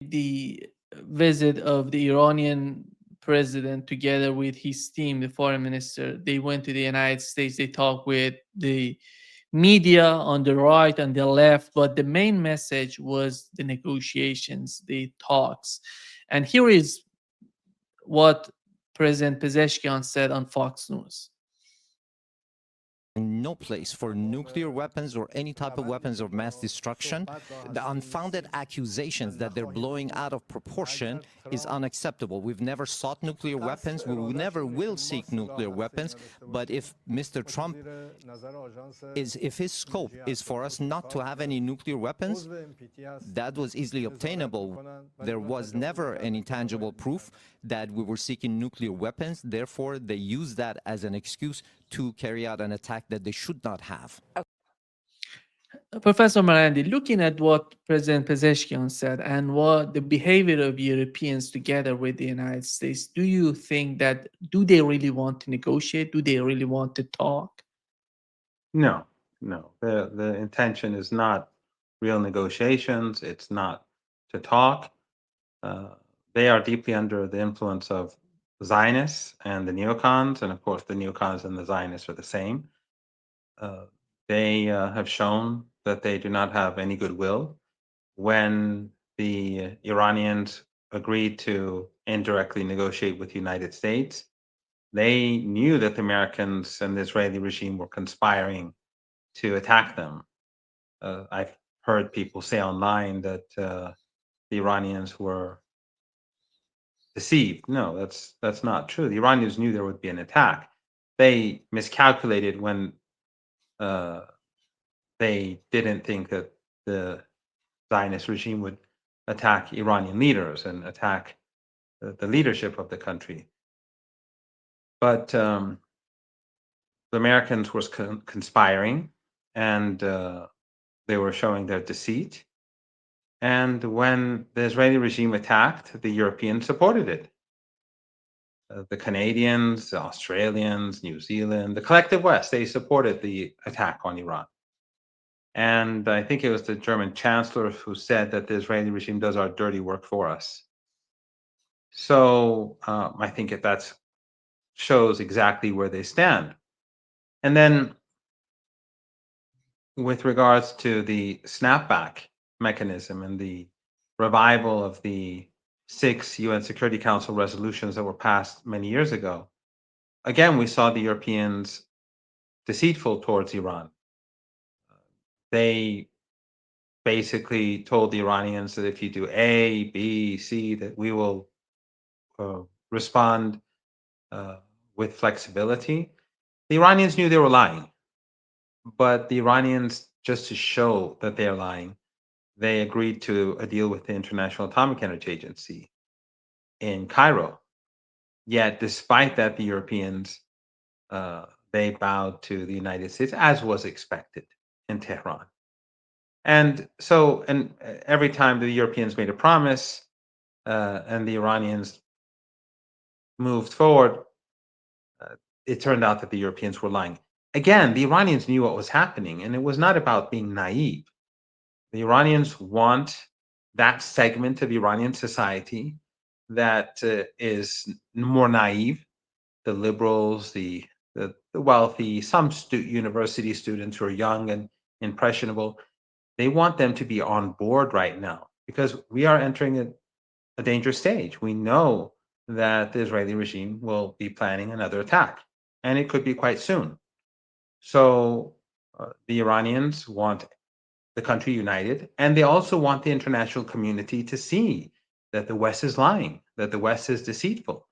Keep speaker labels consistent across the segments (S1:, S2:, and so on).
S1: the visit of the Iranian president together with his team, the foreign minister. They went to the United States. They talked with the media on the right and the left, but the main message was the negotiations, the talks. And here is what President Pezeshkian said on Fox News.
S2: No place for nuclear weapons or any type of weapons of mass destruction. The unfounded accusations that they're blowing out of proportion is unacceptable. We've never sought nuclear weapons. We never will seek nuclear weapons. But if Mr. Trump if his scope is for us not to have any nuclear weapons, that was easily obtainable. There was never any tangible proof that we were seeking nuclear weapons. Therefore, they use that as an excuse to carry out an attack that they should not have.
S1: Professor Marandi, looking at what President Pezeshkian said and what the behavior of Europeans together with the United States, do you think that do they really want to negotiate? Do they really want to talk?
S3: No, no. The intention is not real negotiations. It's not to talk. They are deeply under the influence of Zionists and the neocons, and of course, the neocons and the Zionists are the same. They have shown that they do not have any goodwill. When the Iranians agreed to indirectly negotiate with the United States, they knew that the Americans and the Israeli regime were conspiring to attack them. I've heard people say online that the Iranians were deceived. No, that's not true. The Iranians knew there would be an attack. They miscalculated when they didn't think that the Zionist regime would attack Iranian leaders and attack the leadership of the country. But the Americans were conspiring, and they were showing their deceit. And when the Israeli regime attacked, the Europeans supported it. The Canadians, the Australians, New Zealand, the collective West, they supported the attack on Iran. And I think it was the German chancellor who said that the Israeli regime does our dirty work for us. So I think that shows exactly where they stand. And then with regards to the snapback mechanism and the revival of the 6 UN Security Council resolutions that were passed many years ago, again, we saw the Europeans deceitful towards Iran. They basically told the Iranians that if you do A, B, C, that we will respond with flexibility. The Iranians knew they were lying, but the Iranians, just to show that they're lying, they agreed to a deal with the International Atomic Energy Agency in Cairo. Yet, despite that, the Europeans they bowed to the United States, as was expected in Tehran. And so, every time the Europeans made a promise and the Iranians moved forward, it turned out that the Europeans were lying. Again, the Iranians knew what was happening, and it was not about being naive. The Iranians want that segment of Iranian society that is more naive, the liberals, the wealthy, some university students who are young and impressionable. They want them to be on board right now because we are entering a dangerous stage. We know that the Israeli regime will be planning another attack, and it could be quite soon. So the Iranians want the country united, and they also want the international community to see that the West is lying, that the West is deceitful.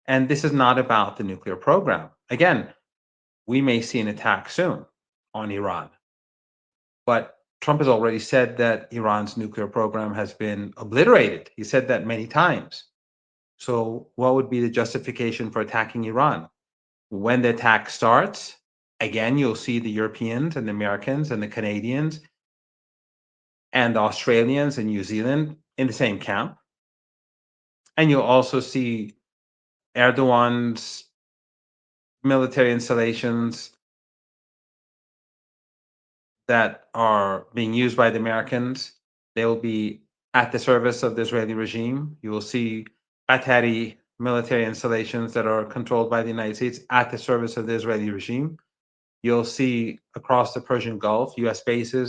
S3: And this is not about the nuclear program. Again, we may see an attack soon on Iran, but Trump has already said that Iran's nuclear program has been obliterated. He said that many times. So, what would be the justification for attacking Iran? When the attack starts, again, you'll see the Europeans and the Americans and the Canadians and the Australians and New Zealand in the same camp. And you'll also see Erdogan's military installations that are being used by the Americans. They will be at the service of the Israeli regime. You will see Qatari military installations that are controlled by the United States at the service of the Israeli regime. You'll see across the Persian Gulf US bases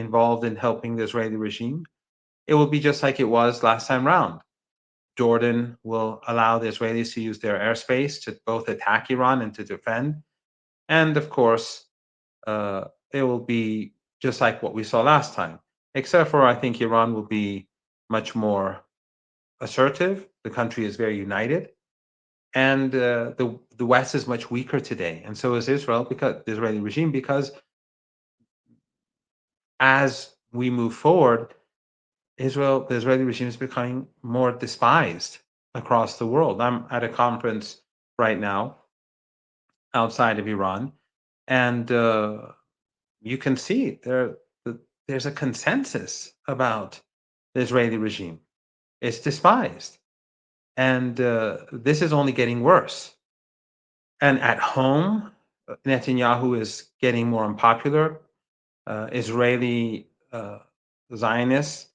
S3: involved in helping the Israeli regime. It will be just like it was last time round. Jordan will allow the Israelis to use their airspace to both attack Iran and to defend. And of course, uh, it will be just like what we saw last time, except for I think Iran will be much more assertive. The country is very united, and the West is much weaker today, and so is Israel, because the Israeli regime, because as we move forward, the Israeli regime is becoming more despised across the world. I'm at a conference right now outside of Iran, and you can see there's a consensus about the Israeli regime. It's despised, and this is only getting worse. And at home, Netanyahu is getting more unpopular. Israeli Zionists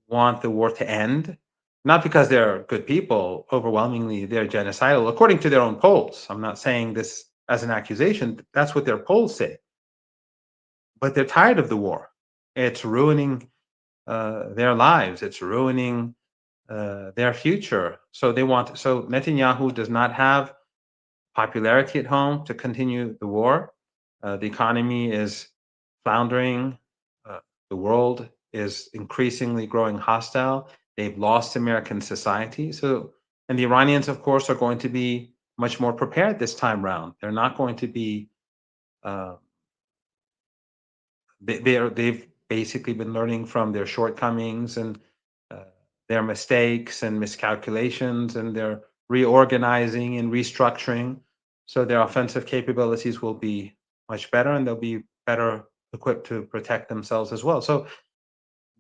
S3: want the war to end, not because they're good people. Overwhelmingly, they're genocidal, according to their own polls. I'm not saying this as an accusation. That's what their polls say. But they're tired of the war. It's ruining their lives. It's ruining their future. So they want. So Netanyahu does not have popularity at home to continue the war. The economy is floundering. Uh, the world is increasingly growing hostile. They've lost American society. So, and the Iranians, of course, are going to be much more prepared this time round. They're not going to be. Uh, they've basically been learning from their shortcomings and uh, their mistakes and miscalculations, and they're reorganizing and restructuring. So their offensive capabilities will be much better, and they'll be better equipped to protect themselves as well. So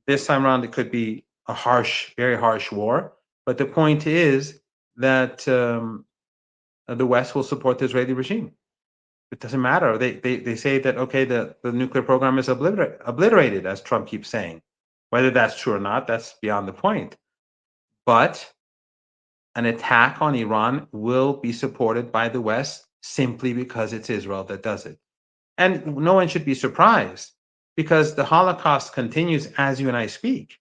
S3: this time around, it could be a harsh, very harsh war. But the point is that the West will support the Israeli regime. It doesn't matter. They say that, okay, the nuclear program is obliterated, as Trump keeps saying. Whether that's true or not, that's beyond the point. But an attack on Iran will be supported by the West simply because it's Israel that does it. And no one should be surprised, because the Holocaust continues as you and I speak.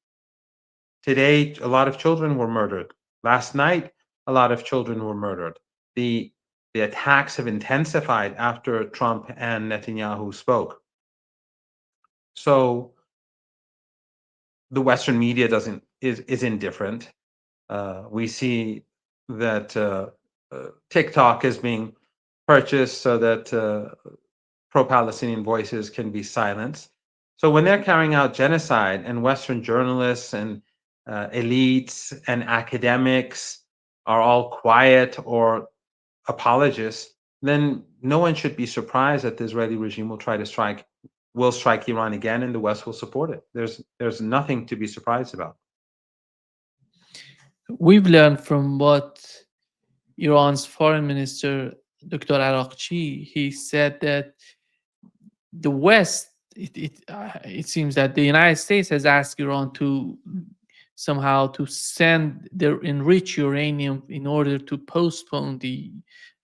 S3: Today, a lot of children were murdered. Last night, a lot of children were murdered. The the attacks have intensified after Trump and Netanyahu spoke. So the Western media doesn't is indifferent. We see that TikTok is being purchased so that pro-Palestinian voices can be silenced. So when they're carrying out genocide, and Western journalists and elites and academics are all quiet or apologists, then no one should be surprised that the Israeli regime will strike Iran again, and the West will support it. There's nothing to be surprised about.
S1: We've learned from what Iran's foreign minister, Dr. Araqchi, he said that the West, it seems that the United States has asked Iran to somehow to send their enriched uranium in order to postpone the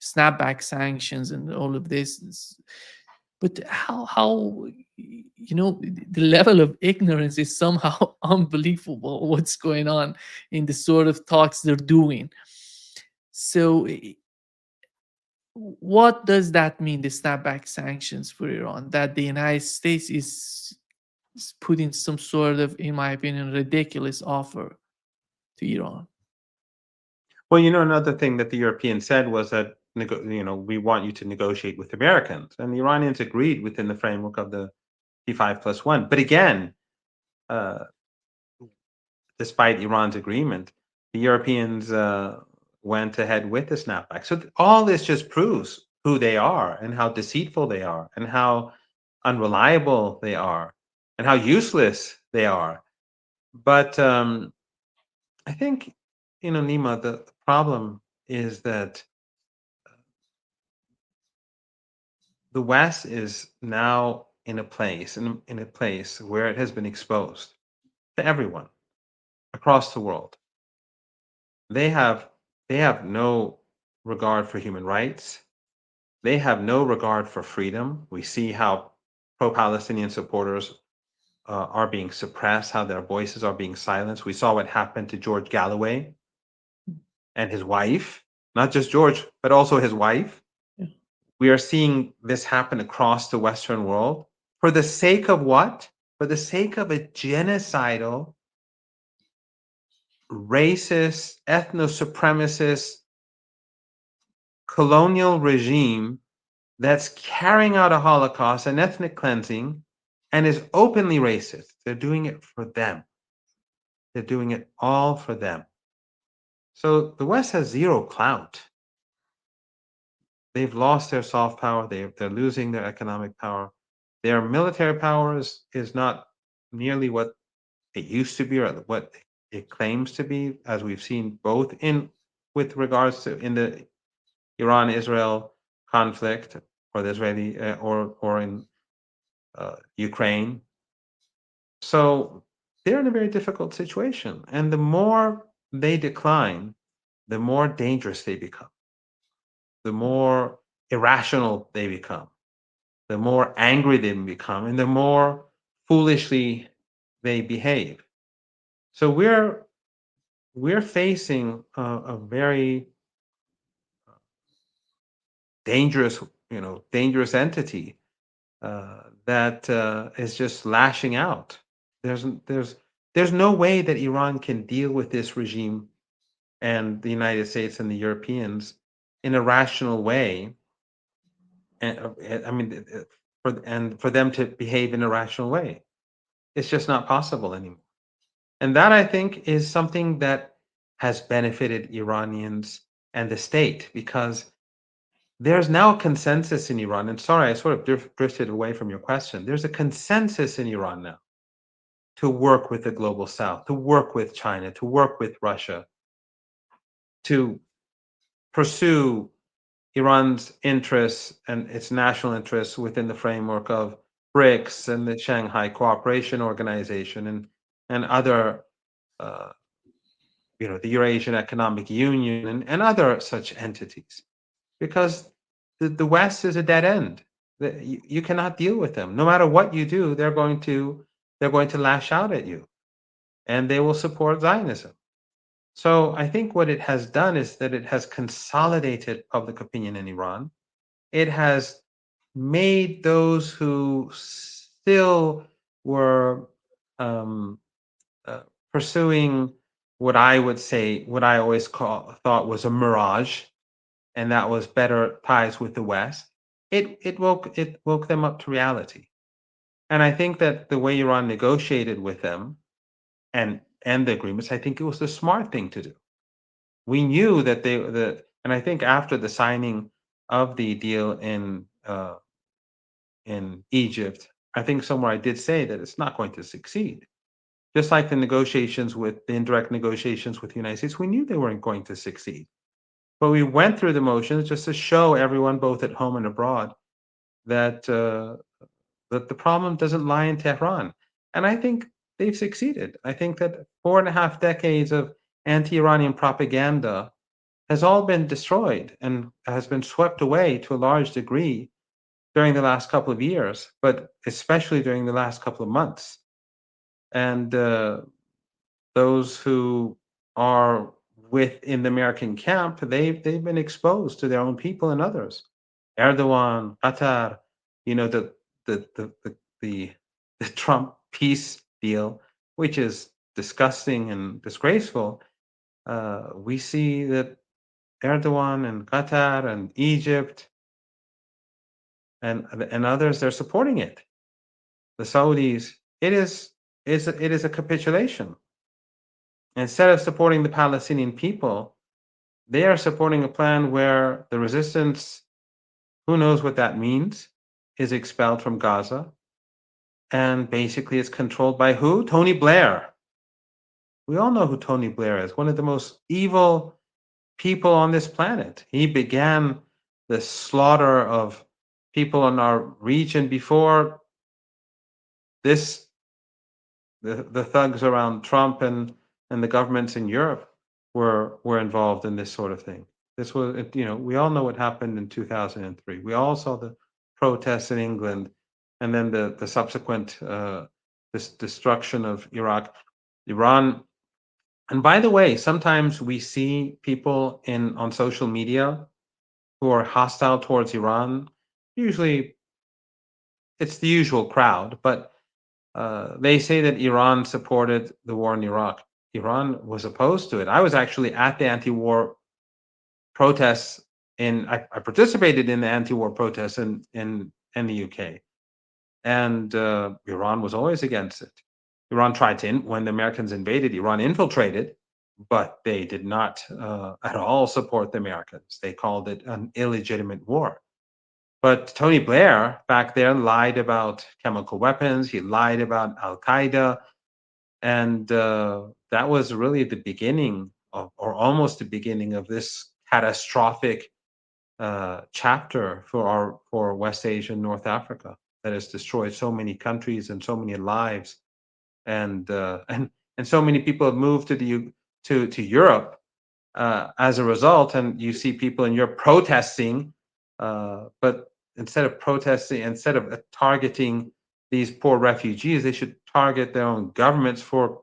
S1: snapback sanctions and all of this. But how the level of ignorance is somehow unbelievable. What's going on in the sort of talks they're doing? So what does that mean, the snapback sanctions for Iran? That the United States is putting some sort of, in my opinion, ridiculous offer to Iran.
S3: Well, another thing that the Europeans said was that we want you to negotiate with Americans, and the Iranians agreed within the framework of the P5+1. But again, uh, despite Iran's agreement, the Europeans went ahead with the snapback. So all this just proves who they are, and how deceitful they are, and how unreliable they are, and how useless they are. But I think, Nima, the problem is that the West is now in a place where it has been exposed to everyone. across the world. They have they have no regard for human rights. They have no regard for freedom. We see how pro-Palestinian supporters are being suppressed, how their voices are being silenced. We saw what happened to George Galloway and his wife, not just George, but also his wife.
S1: Yeah.
S3: We are seeing this happen across the Western world for the sake of what? For the sake of a genocidal, racist, ethno supremacist, colonial regime that's carrying out a Holocaust, an ethnic cleansing, and is openly racist. They're doing it for them. They're doing it all for them. So the West has zero clout. They've lost their soft power. They're losing their economic power. Their military power is not nearly what it used to be or what it claims to be, as we've seen both in with regards to in the Iran-Israel conflict, or the Israeli or in Ukraine. So they're in a very difficult situation, and the more they decline, the more dangerous they become, the more irrational they become, the more angry they become, and the more foolishly they behave. So we're facing a very dangerous, dangerous entity that is just lashing out. There's there's there's no way that Iran can deal with this regime and the United States and the Europeans in a rational way. And I mean, for them to behave in a rational way, it's just not possible anymore. And that, I think, is something that has benefited Iranians and the state, because there's now a consensus in Iran. And sorry, I sort of drifted away from your question. There's a consensus in Iran now to work with the global south, to work with China, to work with Russia, to pursue Iran's interests and its national interests within the framework of BRICS and the Shanghai Cooperation Organization and other, uh, the Eurasian Economic Union and other such entities, because the West is a dead end. You cannot deal with them. No matter what you do, they're going to lash out at you, and they will support Zionism. So I think what it has done is that it has consolidated public opinion in Iran. It has made those who still were um, uh, pursuing what I would say, what I always thought was a mirage, and that was better ties with the West. It woke them up to reality, and I think that the way Iran negotiated with them and the agreements, I think it was the smart thing to do. We knew that and I think after the signing of the deal in Egypt, I think somewhere I did say that it's not going to succeed. Just like the indirect negotiations with the United States, we knew they weren't going to succeed. But we went through the motions just to show everyone, both at home and abroad, that that the problem doesn't lie in Tehran. And I think they've succeeded. I think that 4.5 decades of anti-Iranian propaganda has all been destroyed and has been swept away to a large degree during the last couple of years, but especially during the last couple of months. And those who are within the American camp, they've been exposed to their own people and others. Erdogan, Qatar, the the the the, the, the Trump peace deal, which is disgusting and disgraceful. We see that Erdogan and Qatar and Egypt and others, they're supporting it. The Saudis, it is a capitulation. Instead of supporting the Palestinian people, they are supporting a plan where the resistance, who knows what that means, is expelled from Gaza, and basically it's controlled by who? Tony Blair. We all know who Tony Blair is, one of the most evil people on this planet. He began the slaughter of people in our region before this the thugs around Trump and the governments in Europe were involved in this sort of thing. This was, we all know what happened in 2003. We all saw the protests in England, and then the subsequent this destruction of Iraq, Iran. And by the way, sometimes we see people on social media who are hostile towards Iran. Usually, it's the usual crowd, but they say that Iran supported the war in Iraq. Iran was opposed to it. I was actually at the anti-war protests I participated in the anti-war protests in the UK, and Iran was always against it. Iran tried to, when the Americans invaded, Iran infiltrated, but they did not at all support the Americans. They called it an illegitimate war. But Tony Blair back there lied about chemical weapons. He lied about Al Qaeda, and that was really the beginning or almost the beginning of this catastrophic chapter for West Asia and North Africa that has destroyed so many countries and so many lives, and so many people have moved to Europe as a result. And you see people in Europe protesting, but instead of targeting these poor refugees, they should target their own governments for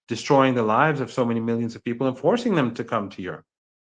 S3: destroying the lives of so many millions of people and forcing them to come to Europe.